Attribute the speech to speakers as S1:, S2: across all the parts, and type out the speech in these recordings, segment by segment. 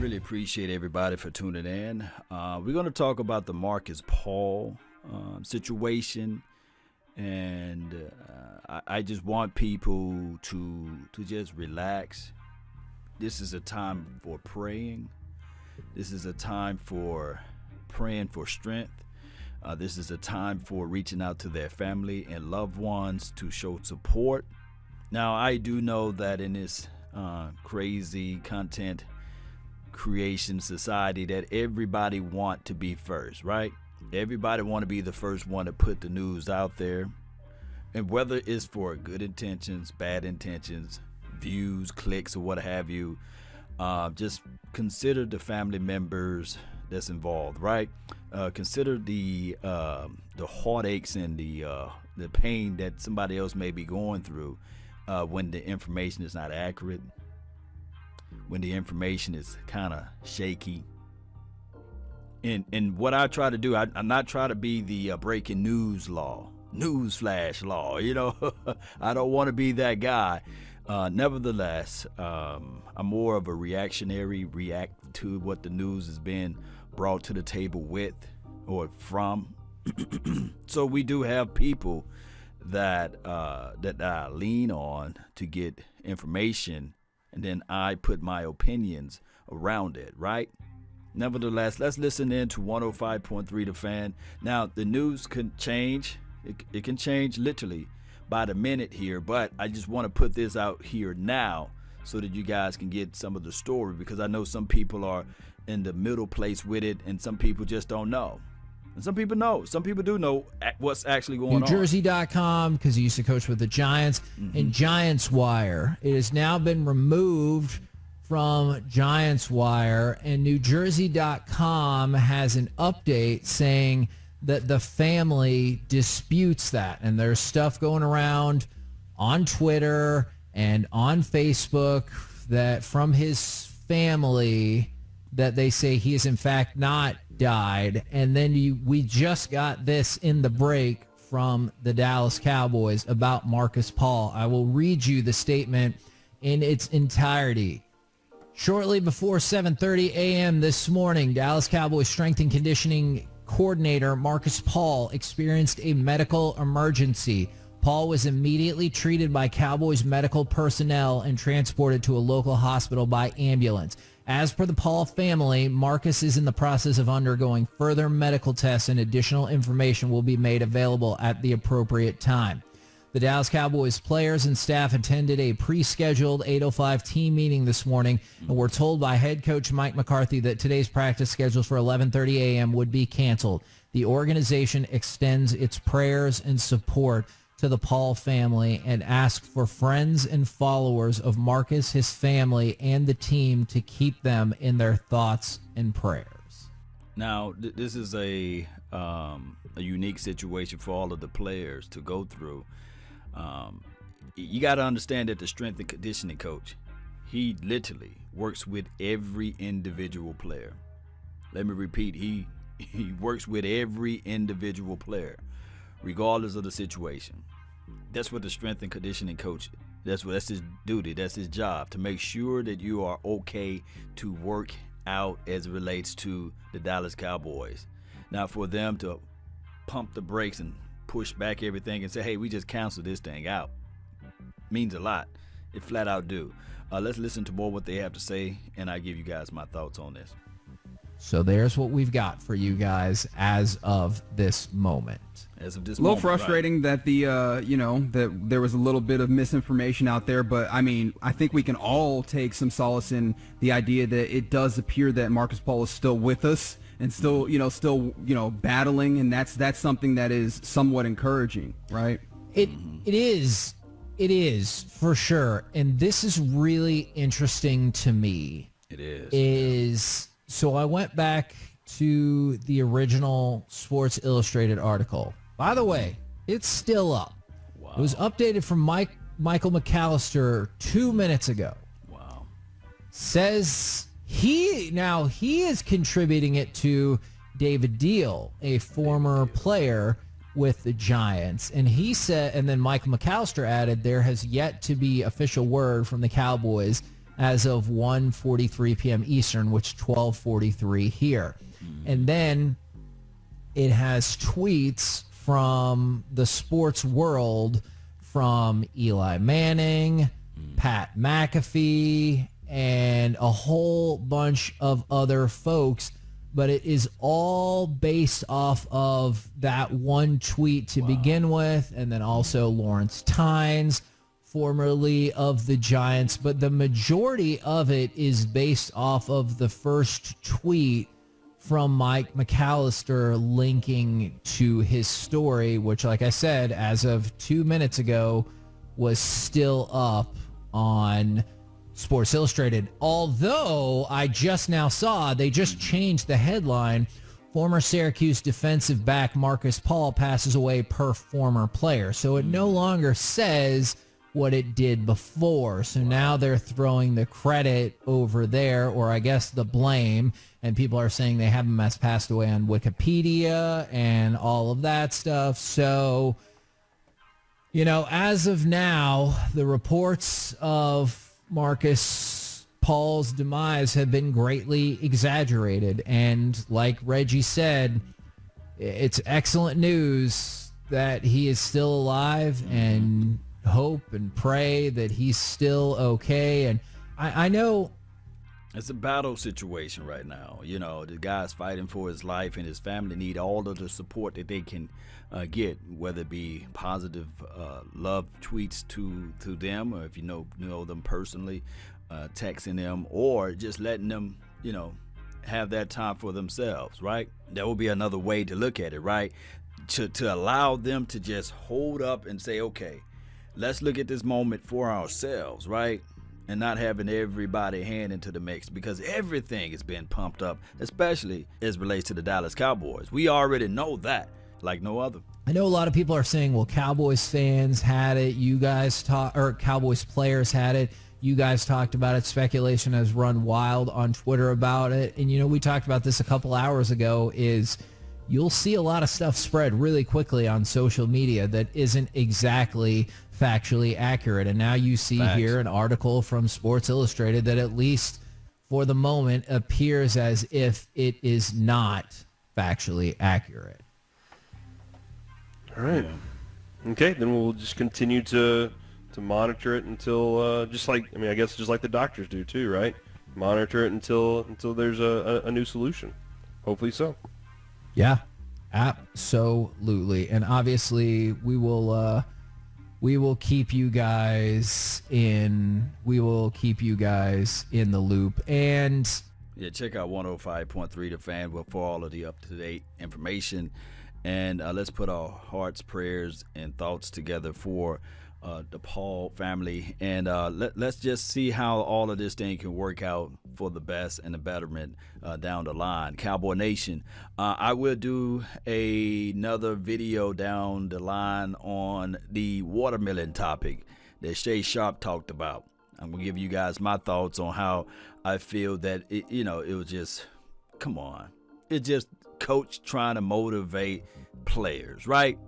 S1: Really appreciate everybody for tuning in. We're going to talk about the Markus Paul situation, and I just want people to just relax. This is a time for praying. This is a time for praying for strength. This is a time for reaching out to their family and loved ones to show support. Now, I do know that in this crazy content creation society that everybody want to be first, right? Everybody want to be the first one to put the news out there. And whether it's for good intentions, bad intentions, views, clicks, or what have you, just consider the family members that's involved, right? Consider the heartaches and the pain that somebody else may be going through when the information is not accurate, when the information is kind of shaky. And what I try to do, I'm not trying to be the breaking news flash law, you know. I don't want to be that guy. Nevertheless, I'm more of a reactionary, react to what the news has been brought to the table with or from. So we do have people that I lean on to get information, and then I put my opinions around it, right? Nevertheless, let's listen in to 105.3 The Fan. Now, the news can change. It can change literally by the minute here, but I just want to put this out here now so that you guys can get some of the story, because I know some people are in the middle place with it, and some people just don't know. And some people know. Some people do know what's actually going on.
S2: NewJersey.com, because he used to coach with the Giants, and Giants Wire. It has now been removed from Giants Wire, and NewJersey.com has an update saying that the family disputes that. And there's stuff going around on Twitter and on Facebook that from his family that they say he is in fact not died. And then we just got this in the break from the Dallas Cowboys about Markus Paul. I will read you the statement in its entirety. Shortly before 7:30 a.m. this morning, Dallas Cowboys strength and conditioning coordinator Markus Paul experienced a medical emergency. Paul was immediately treated by Cowboys medical personnel and transported to a local hospital by ambulance. As per the Paul family, Markus is in the process of undergoing further medical tests, and additional information will be made available at the appropriate time. The Dallas Cowboys players and staff attended a pre-scheduled 8:05 team meeting this morning and were told by head coach Mike McCarthy that today's practice scheduled for 11:30 a.m. would be canceled. The organization extends its prayers and support to the Paul family and asks for friends and followers of Markus, his family, and the team to keep them in their thoughts and prayers.
S1: Now, this is a unique situation for all of the players to go through. You got to understand that the strength and conditioning coach, he literally works with every individual player. Let me repeat, he works with every individual player, regardless of the situation. That's what the strength and conditioning coach, that's his duty, that's his job, to make sure that you are okay to work out as it relates to the Dallas Cowboys. Now, for them to pump the brakes and push back everything and say, hey, we just canceled this thing out, means a lot. It flat out do. Let's listen to more what they have to say, and I give you guys my thoughts on this.
S2: So there's what we've got for you guys as of this moment.
S1: As of this
S3: a little
S1: moment,
S3: frustrating that that there was a little bit of misinformation out there, but I mean, I think we can all take some solace in the idea that it does appear that Markus Paul is still with us and still battling, and that's something that is somewhat encouraging, right?
S2: It is for sure, and this is really interesting to me.
S1: It is.
S2: So I went back to the original Sports Illustrated article. By the way, it's still up.
S1: Wow.
S2: It was updated from Michael McAllister 2 minutes ago.
S1: Wow.
S2: Says he is contributing it to David Deal, a former player with the Giants. And he said, and then Michael McAllister added, there has yet to be official word from the Cowboys as of 1:43 p.m. Eastern, which is 12:43 here. And then it has tweets from the sports world from Eli Manning, Pat McAfee, and a whole bunch of other folks. But it is all based off of that one tweet to begin with, and then also Lawrence Tynes, formerly of the Giants. But the majority of it is based off of the first tweet from Mike McAllister linking to his story, which, like I said, as of 2 minutes ago, was still up on Sports Illustrated. Although I just now saw they just changed the headline. Former Syracuse defensive back Markus Paul passes away per former player. So it no longer says what it did before. So now they're throwing the credit over there, or I guess the blame, and people are saying they have him as passed away on Wikipedia and all of that stuff. So, you know, as of now, the reports of Markus Paul's demise have been greatly exaggerated. And like Reggie said, it's excellent news that he is still alive, and hope and pray that he's still okay. And I know
S1: it's a battle situation right now. You know, the guy's fighting for his life, and his family need all of the support that they can get, whether it be positive love tweets to them, or if you know them personally, texting them, or just letting them, you know, have that time for themselves, right? That would be another way to look at it, right? To allow them to just hold up and say, okay, let's look at this moment for ourselves, right? And not having everybody hand into the mix, because everything is being pumped up, especially as relates to the Dallas Cowboys. We already know that like no other.
S2: I know a lot of people are saying, well, Cowboys fans had it, you guys or Cowboys players had it, you guys talked about it. Speculation has run wild on Twitter about it. And, you know, we talked about this a couple hours ago, is you'll see a lot of stuff spread really quickly on social media that isn't exactly factually accurate. And now you see here an article from Sports Illustrated that, at least for the moment, appears as if it is not factually accurate.
S4: All right. Yeah. Okay, then we'll just continue to monitor it until just like the doctors do too, right? Monitor it until there's a new solution. Hopefully so.
S2: Yeah, absolutely. And obviously we will keep you guys in the loop. And
S1: yeah, check out 105.3 The Fan for all of the up-to-date information. And let's put our hearts, prayers, and thoughts together for the Paul family. And let's just see how all of this thing can work out for the best and the betterment down the line. Cowboy Nation, I will do another video down the line on the watermelon topic that Shay Sharp talked about. I'm going to give you guys my thoughts on how I feel that, it was just, come on. It's just coach trying to motivate players, right?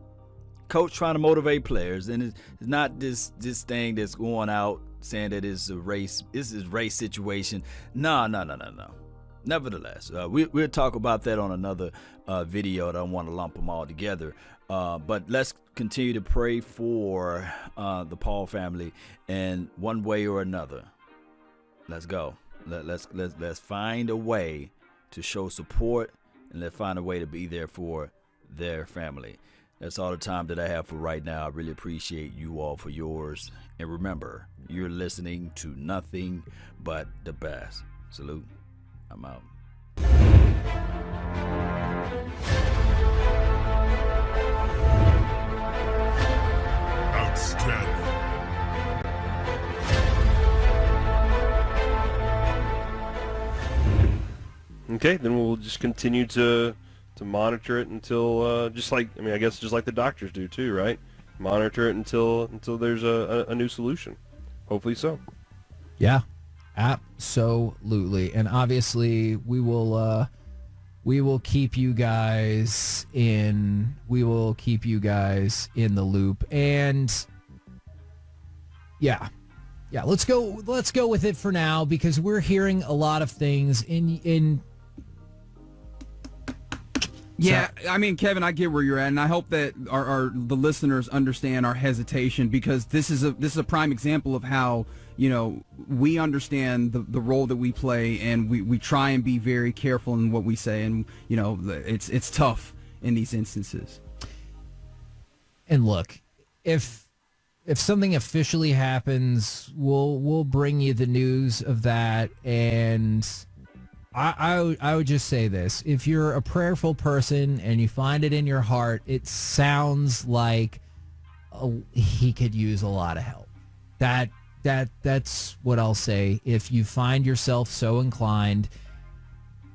S1: Coach trying to motivate players, and it's not this thing that's going out saying that it's a race. This is race situation. No. Nevertheless, we'll talk about that on another video. I don't want to lump them all together, but let's continue to pray for the Paul family, and one way or another, let's go. Let's find a way to show support, and let's find a way to be there for their family. That's all the time that I have for right now. I really appreciate you all for yours. And remember, you're listening to nothing but the best. Salute. I'm out.
S5: Outstanding.
S4: Okay, then we'll just continue to monitor it until just like the doctors do too, right? Monitor it until there's a new solution. Hopefully so.
S2: Yeah, absolutely. And obviously we will keep you guys in the loop. And yeah, Yeah, let's go with it for now because we're hearing a lot of things in
S3: Yeah, I mean, Kevin, I get where you're at, and I hope that the listeners understand our hesitation because this is a prime example of how, you know, we understand the role that we play, and we try and be very careful in what we say, and you know, it's tough in these instances.
S2: And look, if something officially happens, we'll bring you the news of that. And I would just say this: if you're a prayerful person and you find it in your heart, it sounds like he could use a lot of help. That's what I'll say. If you find yourself so inclined,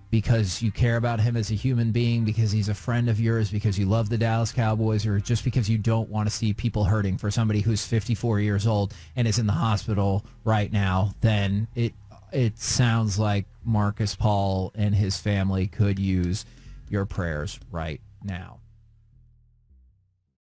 S2: because you care about him as a human being, because he's a friend of yours, because you love the Dallas Cowboys, or just because you don't want to see people hurting for somebody who's 54 years old and is in the hospital right now, then it sounds like Markus Paul and his family could use your prayers right now.